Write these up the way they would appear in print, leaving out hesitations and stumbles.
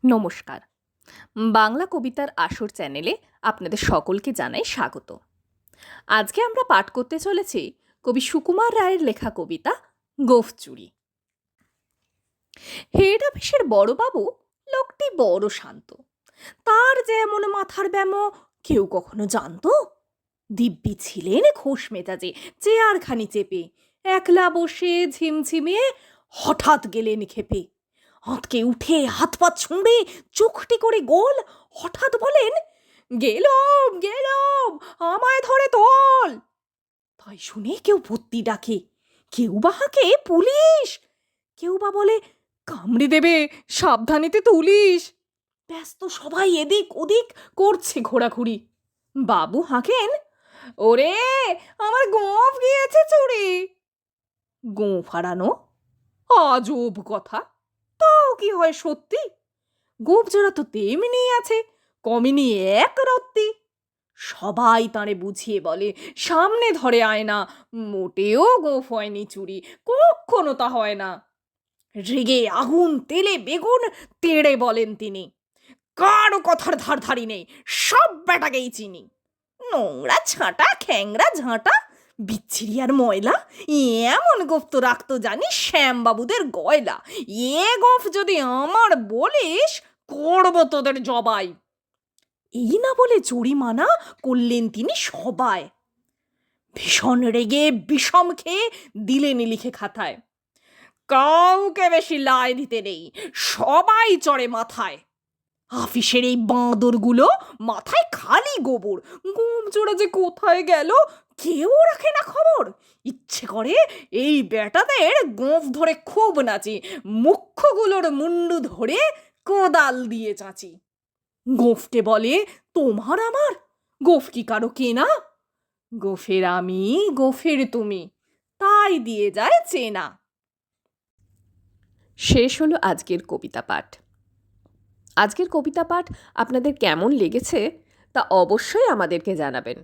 নমস্কার। বাংলা কবিতার আসর চ্যানেলে আপনাদের সকলকে জানাই স্বাগত। আজকে আমরা পাঠ করতে চলেছি কবি সুকুমার রায়ের লেখা কবিতা গোঁফ চুড়ি। হেড অফিসের বড়বাবু লোকটি বড় শান্ত। তার যেমন মাথার ব্যামো কেউ কখনো জানতো? দিব্যি ছিলেন খোশ মেজাজে, চেয়ারখানি চেপে, একলা বসে ঝিমঝিমিয়ে হঠাৎ গেলেন ক্ষেপে। আঁতকে উঠে হাত পা ছুঁড়ে চোখটি করে গোল হঠাৎ বলেন, গেলুম গেলুম, আমায় ধরে তোল। তাই শুনে কেউ ভর্তি ডাকে, কেউ বা হাঁকে পুলিশ, কেউ বা বলে কামড়ে দেবে, সাবধানেতে তুলিস। ব্যস্ত সবাই এদিক ওদিক করছে ঘোরাঘুরি। বাবু হাঁকেন, ওরে আমার গোঁফ গিয়েছে চুরি। গোঁফ হারানো? আজব কথা। তাও কি হয় সত্যি? গোঁফ জোড়া তো তেমনি আছে, কমেনি এক রত্তি। সবাই তাঁরে বুঝিয়ে বলে, সামনে ধরে আয়না, মোটেও গোঁফ হয়নি চুরি, কখনো তা হয় না। রেগে আগুন তেলে বেগুন তেড়ে বলেন তিনি, কারো কথার ধার ধারি নেই, সব বেটাকেই চিনি। নোংরা ছাঁটা খ্যাংরা ঝাঁটা, বিচ্ছিরি আর ময়লা, এমন গোঁফ তো রাখতো জানি শ্যামবাবুদের গয়লা। এ গোঁফ যদি আমার বলিস, করবো তোদের জবাই। এই না বলে জরিমানা করলেন তিনি সবাই। ভীষণ রেগে বিষম খেয়ে দিলেন লিখে খাতায়, কাউকে বেশি লাই দিতে নেই, সবাই চড়ে মাথায়। আফিসের এই বাঁদরগুলো মাথায় খালি গোবর, গোঁফ জোড়া যে কোথায় গেল কেউ রাখে না খবর। ইচ্ছে করে এই বেটাদের গোঁফ ধরে খুব নাচি, মুখ্যগুলোর মুন্ডু ধরে কোদাল দিয়ে চাঁচি। গোঁফকে বলে তোমার আমার, গোঁফ কি কারো কেনা? গোঁফের আমি গোঁফের তুমি, তাই দিয়ে যায় চেনা। শেষ হলো আজকের কবিতা পাঠ। আজকের কবিতা পাঠ আপনাদের কেমন লেগেছে তা অবশ্যই আমাদেরকে জানাবেন।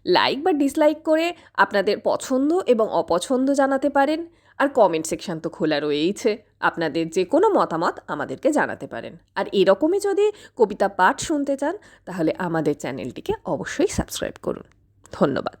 লাইক বা ডিসলাইক করে আপনাদের পছন্দ এবং অপছন্দ জানাতে পারেন। আর কমেন্ট সেকশন তো খোলা রয়েইছে, আপনাদের যে কোনো মতামত আমাদেরকে জানাতে পারেন। আর এরকমই যদি কবিতা পাঠ শুনতে চান তাহলে আমাদের চ্যানেলটিকে অবশ্যই সাবস্ক্রাইব করুন। ধন্যবাদ।